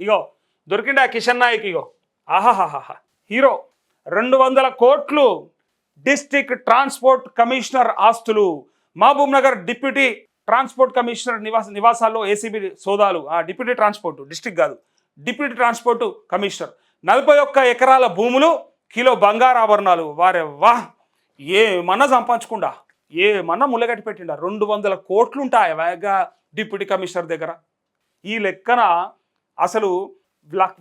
ఇగో దొరికిండా కిషన్ నాయక్. ఇగో ఆహాహాహా హీరో. 200 కోట్లు డిస్ట్రిక్ట్ ట్రాన్స్పోర్ట్ కమిషనర్ ఆస్తులు. Mahbubnagar deputy transport commissioner నివాసాల్లో ఏసీబీ సోదాలు. డిప్యూటీ ట్రాన్స్పోర్ట్ డిస్ట్రిక్ట్ కాదు, డిప్యూటీ ట్రాన్స్పోర్ట్ కమిషనర్. 41 ఎకరాల భూములు, కిలో బంగారు ఆభరణాలు. వారే వాహ్, ఏమన్నా సంపాదించకుండా ఏమన్నా ముళ్ళగట్టి పెట్టిండ. 200 కోట్లు ఉంటాయి వేగా డిప్యూటీ కమిషనర్ దగ్గర. ఈ లెక్కన అసలు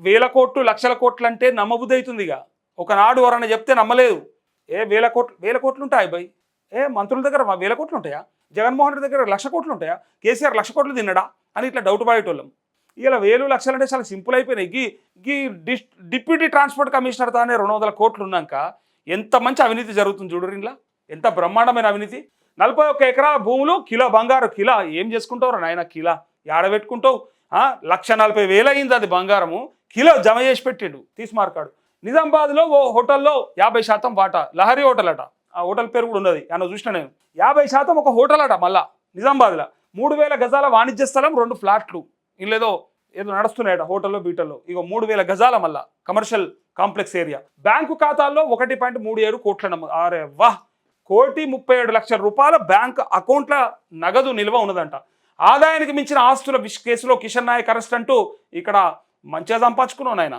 వేల కోట్లు లక్షల కోట్లు అంటే నమ్మబుద్ధి అవుతుంది. ఇక ఒకనాడు ఎవరన్నా చెప్తే నమ్మలేదు. వేల కోట్లు ఉంటాయి బై. మంత్రుల దగ్గర వేల కోట్లు ఉంటాయా? జగన్మోహన్ రెడ్డి దగ్గర 1,00,000 కోట్లు ఉంటాయా? కేసీఆర్ 1,00,000 కోట్లు తిన్నడా అని ఇట్లా డౌట్ పడేటోళ్ళం. ఇలా వేలు లక్షలు అంటే చాలా సింపుల్ అయిపోయినాయి. గీ డిప్యూటీ ట్రాన్స్పోర్ట్ కమిషనర్ తానే 200 కోట్లు ఉన్నాక ఎంత మంచి అవినీతి జరుగుతుంది చూడరు. ఇలా ఎంత బ్రహ్మాండమైన అవినీతి. 41 ఎకరాల భూములు, కిలో బంగారు. కిలా ఏం చేసుకుంటావు నాయన? కిలా ఏడబెట్టుకుంటావు? 1,40,000 అయింది అది బంగారము. కిలో జమ చేసి పెట్టిండు తీసుమార్కాడు. నిజామాబాద్లో ఓ హోటల్లో 50% వాటా. లహరి హోటల్ అట. ఆ హోటల్ పేరు కూడా ఉన్నది, ఆయన చూసిన నేను. 50% ఒక హోటల్ అట. మళ్ళా నిజామాబాద్లో 3,000 గజాల వాణిజ్య స్థలం, 2 ఫ్లాట్లు. ఇల్లేదో ఏదో నడుస్తున్నాయట హోటల్లో బీటల్లో. ఇక 3,000 గజాల మళ్ళా కమర్షియల్ కాంప్లెక్స్ ఏరియా. బ్యాంకు ఖాతాల్లో 1.37 కోట్ల అరే వాహ్, 1,37,00,000 రూపాయల బ్యాంక్ అకౌంట్ల నగదు నిల్వ ఉన్నదంట. ఆదాయానికి మించిన ఆస్తుల కేసులో కిషన్ నాయక్ అరెస్ట్ అంటూ ఇక్కడ మంచిగా సంపాదించుకున్నావు నాయన.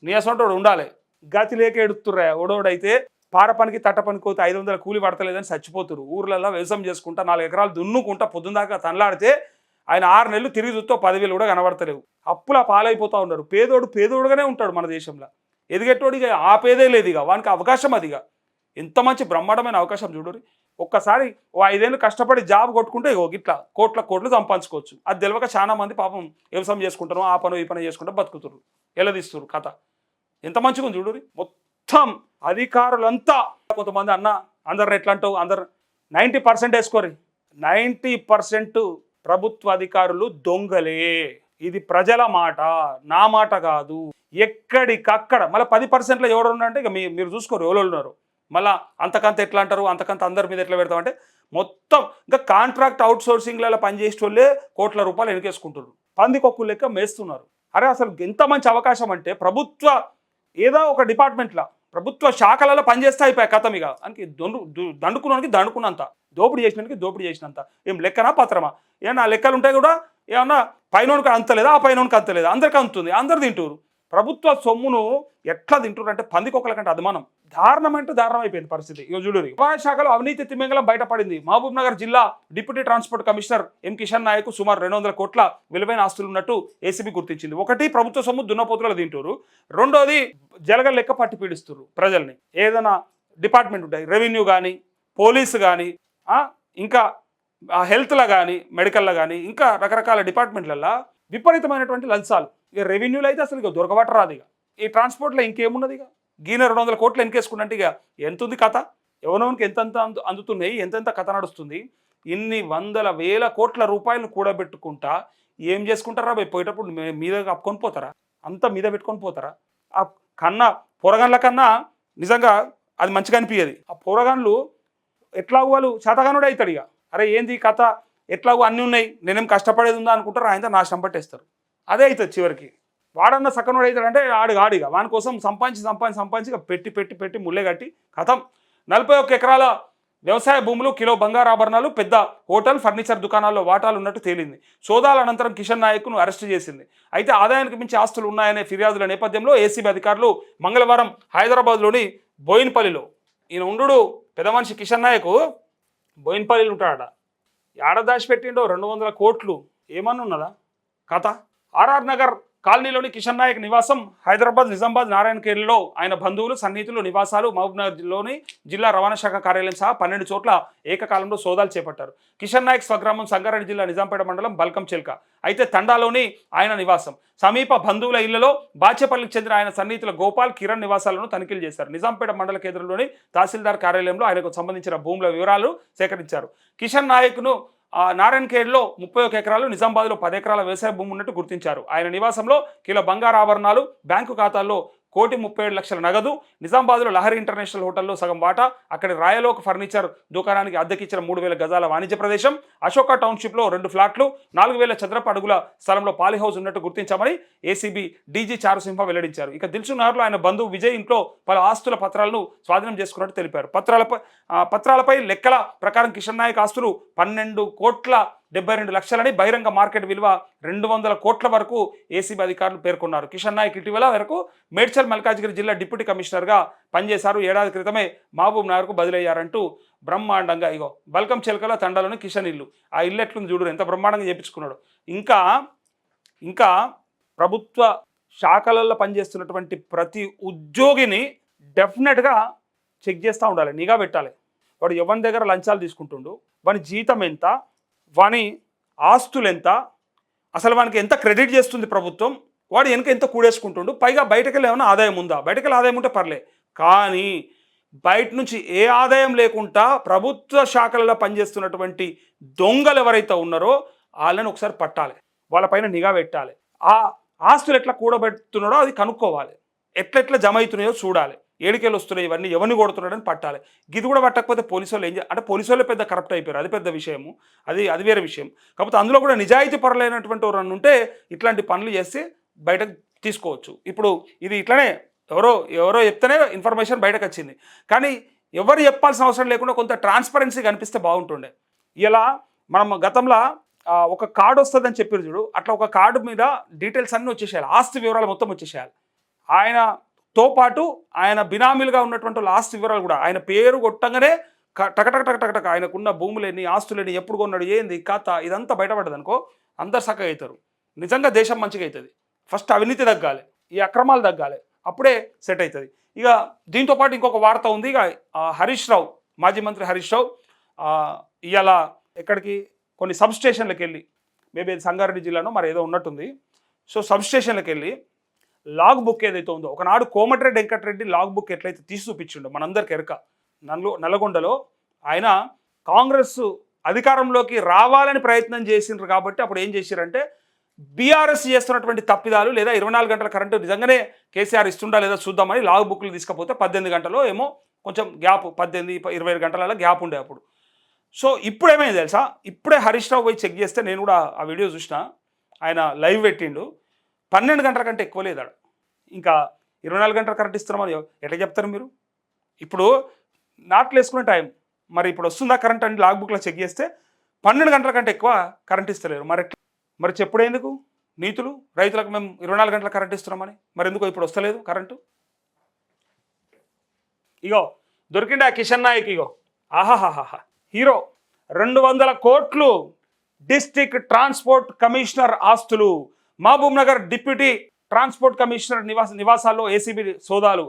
నీ అసంటోడు ఉండాలి. గతి లేక ఎడుతుర్రా. ఓడోడైతే పార పనికి తట్ట పనికి పోతే 500 కూలి పడతలేదని చచ్చిపోతురు. ఊర్లలో వ్యవసాయం చేసుకుంటా 4 ఎకరాలు దున్నుకుంటా పొద్దుందాకా తనలాడితే ఆయన 6 నెలలు తిరిగి చూస్తే 10,000 కూడా కనబడతలేవు. అప్పుల పాలైపోతూ ఉన్నారు. పేదోడుగానే ఉంటాడు మన దేశంలో. ఎదిగేటోడిగా ఆ పేదే లేదు. ఇక వానికి అవకాశం అదిగా. ఎంత మంచి బ్రహ్మాండమైన అవకాశం చూడరు. ఒక్కసారి ఓ 5 ఏళ్ళు కష్టపడి జాబ్ కొట్టుకుంటే ఇట్లా కోట్లు సంపాదించుకోవచ్చు. అది తెలియక చాలా మంది పాపం వ్యవసాయం చేసుకుంటారు, ఆ పని ఈ పని చేసుకుంటూ బతుకుతారు, ఎలదీస్తారు కథ. ఎంత మంచిగా ఉంది చూడరు. మొత్తం అధికారులంతా కొంతమంది అందరు ఎట్లా అంటావు, అందరు 90% వేసుకోరు. 90% ప్రభుత్వ అధికారులు దొంగలే. ఇది ప్రజల మాట, నా మాట కాదు. ఎక్కడికక్కడ మళ్ళీ 10%లో ఎవరు ఉన్నారంటే ఇక మీరు చూసుకోరు ఎవరు ఉన్నారు. మళ్ళీ అంతకంత ఎట్లా అంటారు, అంతకంత అందరి మీద ఎట్లా పెడతామంటే మొత్తం ఇంకా కాంట్రాక్ట్ అవుట్ సోర్సింగ్లలో పనిచేసే వాళ్ళే కోట్ల రూపాయలు వెనకేసుకుంటున్నారు. పందికొక్కు లెక్క మేస్తున్నారు. అరే అసలు ఎంత మంచి అవకాశం అంటే ప్రభుత్వ ఏదో ఒక డిపార్ట్మెంట్లో ప్రభుత్వ శాఖలలో పనిచేస్తే అయిపోయాయి కథం. ఇక అని దండుకున్నంత దోపిడీ చేసినంత ఏం లెక్కనా పత్రమా? ఏమన్నా లెక్కలు ఉంటాయి కూడా. ఏమన్నా పైనోనికి అంతలేదా, ఆ పైనోనికి అంతలేదా? అందరికీ అందుతుంది, అందరు తింటారు. ప్రభుత్వ సొమ్మును ఎట్లా తింటున్నారు అంటే పందికొక్కల కంటే అదమానం. దారుణం అంటే దారుణం అయిపోయింది పరిస్థితి. ఇక చూడు, రవాణా శాఖలో అవినీతి తిమింగలం బయటపడింది. మహబూబ్ నగర్ జిల్లా deputy transport commissioner M Kishan Naik సుమారు 200 కోట్ల విలువైన ఆస్తులు ఉన్నట్టు ఏసీబీ గుర్తించింది. ఒకటి, ప్రభుత్వ సొమ్ము దున్నపోతులు తింటారు. రెండోది, జలగల లెక్క పట్టి పీడిస్తారు ప్రజల్ని. ఏదైనా డిపార్ట్మెంట్ ఉంటాయి, రెవెన్యూ కానీ, పోలీసు కానీ, ఇంకా హెల్త్లో కానీ, మెడికల్లో కానీ, ఇంకా రకరకాల డిపార్ట్మెంట్లలో విపరీతమైనటువంటి లంచాలు. ఇక రెవెన్యూలో అయితే అసలు ఇక దొరకబట్ట రాదు. ఇక ఈ ట్రాన్స్పోర్ట్లో ఇంకేమున్నది? ఇక గీన 200 కోట్లు వెనకేసుకున్నట్టు ఇక ఎంత ఉంది కథ? ఎవరికి ఎంతెంత అందుతున్నాయి, ఎంతెంత కథ నడుస్తుంది. ఇన్ని వందల వేల కోట్ల రూపాయలు కూడబెట్టుకుంటా ఏం చేసుకుంటారా? పోయేటప్పుడు మీద కప్పుకొని పోతారా? అంతా మీద పెట్టుకొని పోతారా? ఆ పొరగన్ల కన్నా నిజంగా అది మంచిగా అనిపించేది. ఆ పొరగన్లు ఎట్లా వాళ్ళు శాతగానుడు అవుతాడు. ఇక అరే ఏంది కథ, ఎట్లాగో అన్నీ ఉన్నాయి, నేనేం కష్టపడేది ఉందా అనుకుంటారు. ఆయన నాశనం పట్టేస్తారు. అదే అవుతుంది చివరికి. వాడన్న సక్కనోడు అవుతాడంటే ఆడిగా వాని కోసం సంపాదించి పెట్టి పెట్టి పెట్టి ముల్లే కట్టి కథం. 41 ఎకరాల వ్యవసాయ భూములు, కిలో బంగారు ఆభరణాలు, పెద్ద హోటల్, ఫర్నిచర్ దుకాణాల్లో వాటాలు ఉన్నట్టు తేలింది. సోదాల అనంతరం కిషన్ నాయక్ను అరెస్టు చేసింది. అయితే ఆదాయానికి మించి ఆస్తులు ఉన్నాయనే ఫిర్యాదుల నేపథ్యంలో ఏసీబీ అధికారులు మంగళవారం హైదరాబాద్లోని బోయిన్పల్లిలో, ఈయన ఉండు పెద్ద మనిషి కిషన్ నాయక్ బోయిన్పల్లిలో ఉంటాడట. ఏడ దాచిపెట్టిండో 200 కోట్లు ఏమన్నా ఉన్నదా కథ? ఆర్ఆర్ నగర్ కాలనీలోని కిషన్ నాయక్ నివాసం, హైదరాబాద్, నిజామాబాద్, నారాయణఖేడ్లో ఆయన బంధువులు, సన్నిహితులు నివాసాలు, మహబూబ్నగర్లోని జిల్లా రవాణా శాఖ కార్యాలయం సహా 12 చోట్ల ఏకకాలంలో సోదాలు చేపట్టారు. కిషన్ నాయక్ స్వగ్రామం సంగారెడ్డి జిల్లా నిజాంపేట మండలం బల్కం చిల్క. అయితే తండాలోని ఆయన నివాసం, సమీప బంధువుల ఇళ్లలో, బాచేపల్లికి చెందిన ఆయన సన్నిహితుల గోపాల్, కిరణ్ నివాసాలను తనిఖీలు చేశారు. నిజాంపేట మండల కేంద్రంలోని తహసీల్దార్ కార్యాలయంలో ఆయనకు సంబంధించిన భూముల వివరాలు సేకరించారు. కిషన్ నాయక్ను నారాయణఖేడ్లో 31 ఎకరాలు, నిజామాబాద్లో 10 ఎకరాల వ్యవసాయ భూమి ఉన్నట్టు గుర్తించారు. ఆయన నివాసంలో కిలో బంగారు ఆభరణాలు, బ్యాంకు ఖాతాల్లో 1,37,00,000 నగదు, నిజామాబాద్లో లహరి ఇంటర్నేషనల్ హోటల్లో సగం వాటా, అక్కడి రాయలోక్ ఫర్నిచర్ దుకాణానికి అద్దెకిచ్చిన 3,000 గజాల వాణిజ్య ప్రదేశం, అశోక టౌన్షిప్లో 2 ఫ్లాట్లు, 4,000 చదరపు అడుగుల స్థలంలో పాలీహౌస్ ఉన్నట్టు గుర్తించామని ఏసీబీ డీజీ చారుసింహ వెల్లడించారు. ఇక దిల్సుఖ్నగర్లో ఆయన బంధువు విజయ్ ఇంట్లో పలు ఆస్తుల పత్రాలను స్వాధీనం చేసుకున్నట్టు తెలిపారు. పత్రాలపై లెక్కల ప్రకారం కిషన్ నాయక్ ఆస్తులు 12,72,00,000 బహిరంగ మార్కెట్ విలువ 200 కోట్ల వరకు ఏసీబీ అధికారులు పేర్కొన్నారు. కిషన్ నాయక్ ఇటీవల వరకు మేడ్చల్ మల్కాజ్గిరి జిల్లా డిప్యూటీ కమిషనర్గా పనిచేశారు. ఏడాది క్రితమే మహబూబ్ నగర్కు బదిలయ్యారంటూ బ్రహ్మాండంగా ఇగో బల్కం చిలకల తండాలోని కిషన్ ఇల్లు, ఆ ఇల్లు ఎట్లుంది చూడు, ఎంత బ్రహ్మాండంగా చేపించుకున్నాడు. ఇంకా ప్రభుత్వ శాఖలలో పనిచేస్తున్నటువంటి ప్రతి ఉద్యోగిని డెఫినెట్గా చెక్ చేస్తూ ఉండాలి, నిఘా పెట్టాలి. వాడు ఎవరి దగ్గర లంచాలు తీసుకుంటుండు, వాని జీతం ఎంత, వాని ఆస్తులు ఎంత, అసలు వానికి ఎంత క్రెడిట్ చేస్తుంది ప్రభుత్వం, వాడు వెనక ఎంత కూడేసుకుంటుండు, పైగా బయటకెళ్ళి ఏమైనా ఆదాయం ఉందా, బయటకెళ్ళి ఆదాయం ఉంటే పర్లే, కానీ బయట నుంచి ఏ ఆదాయం లేకుండా ప్రభుత్వ శాఖలలో పనిచేస్తున్నటువంటి దొంగలు ఎవరైతే ఉన్నారో వాళ్ళని ఒకసారి పట్టాలి, వాళ్ళపైన నిఘా పెట్టాలి. ఆ ఆస్తులు ఎట్లా కూడబెడుతున్నాడో అది కనుక్కోవాలి, ఎట్లెట్లా జమ అవుతున్నాయో చూడాలి, ఏడికెళ్ళి వస్తున్నాయి ఇవన్నీ, ఎవరిని కొడుతున్నాడని పట్టాలి. ఇది కూడా పట్టకపోతే పోలీసు వాళ్ళు అంటే పోలీసు వాళ్ళే పెద్ద కరప్ట్ అయిపోయారు, అది పెద్ద విషయము, అది వేరే విషయం. కాకపోతే అందులో కూడా నిజాయితీ పరులైనటువంటి ఎవరన్నా ఉంటే ఇట్లాంటి పనులు చేస్తే బయటకు తీసుకోవచ్చు. ఇప్పుడు ఇది ఇట్లనే ఎవరో చెప్తేనే ఇన్ఫర్మేషన్ బయటకు వచ్చింది, కానీ ఎవరు చెప్పాల్సిన అవసరం లేకుండా కొంత ట్రాన్స్పరెన్సీ కనిపిస్తే బాగుంటుండే. ఇలా మనం గతంలో ఒక కార్డు వస్తుందని చెప్పారు చూడు, అట్లా ఒక కార్డు మీద డీటెయిల్స్ అన్నీ వచ్చేసేయాలి, ఆస్తి వివరాలు మొత్తం వచ్చేసేయాలి. ఆయనతో పాటు ఆయన బినామీలుగా ఉన్నటువంటి వాళ్ళ ఆస్తి వివరాలు కూడా, ఆయన పేరు కొట్టంగానే టకటక ఆయనకున్న భూములేని ఆస్తులేని, ఎప్పుడు కొన్నాడు, ఏంది కథ, ఇదంతా బయటపడ్డది అనుకో, అందరు చక్కగా అవుతారు, నిజంగా దేశం మంచిగా అవుతుంది. ఫస్ట్ అవినీతి తగ్గాలి, ఈ అక్రమాలు తగ్గాలి, అప్పుడే సెట్ అవుతుంది. ఇక దీంతోపాటు ఇంకొక వార్త ఉంది. ఇక హరీష్ రావు, మాజీ మంత్రి హరీష్ రావు ఇవాళ ఎక్కడికి కొన్ని సబ్స్టేషన్లకు వెళ్ళి, మేబీ సంగారెడ్డి జిల్లాలో మరి ఏదో ఉన్నట్టుంది, సో సబ్స్టేషన్లకు వెళ్ళి లాగ్ బుక్ ఏదైతే ఉందో, ఒకనాడు కోమటిరెడ్డి వెంకటరెడ్డి లాగ్ బుక్ ఎట్లయితే తీసి చూపించిండో మనందరికి ఎరక, నల్లగొండలో ఆయన కాంగ్రెస్ అధికారంలోకి రావాలని ప్రయత్నం చేసిండ్రు కాబట్టి అప్పుడు ఏం చేశారంటే, బీఆర్ఎస్ చేస్తున్నటువంటి తప్పిదాలు లేదా 24 గంటల కరెంటు నిజంగానే కేసీఆర్ ఇస్తుండా లేదా చూద్దామని లాగ్ బుక్లు తీసుకపోతే 18 గంటలో ఏమో కొంచెం గ్యాప్, 18-20 గంటల గ్యాప్ ఉండే అప్పుడు. సో ఇప్పుడు ఏమైంది తెలుసా, ఇప్పుడే హరీష్ రావు పోయి చెక్ చేస్తే, నేను కూడా ఆ వీడియో చూసిన, ఆయన లైవ్ పెట్టిండు, 12 గంటల కంటే ఎక్కువ లేదాడు. ఇంకా 24 గంటల కరెంట్ ఇస్తున్నామని ఎట్లా చెప్తారు మీరు? ఇప్పుడు నాట్లు వేసుకునే టైం, మరి ఇప్పుడు వస్తుందా కరెంట్ అని లాగ్ బుక్లో చెక్ చేస్తే 12 గంటల కంటే ఎక్కువ కరెంట్ ఇస్తలేరు. మరి చెప్పుడేందుకు నీతులు రైతులకు, మేము 24 గంటల కరెంట్ ఇస్తున్నామని, మరి ఎందుకో ఇప్పుడు వస్తలేదు కరెంటు? ఇగో దొరికిండా కిషన్ నాయక్, ఇగో ఆహాహాహా హీరో, 200 కోట్లు డిస్ట్రిక్ట్ ట్రాన్స్పోర్ట్ కమిషనర్ ఆస్తులు, Mahbubnagar deputy transport commissioner నివాసాల్లో ఏసీబీ సోదాలు.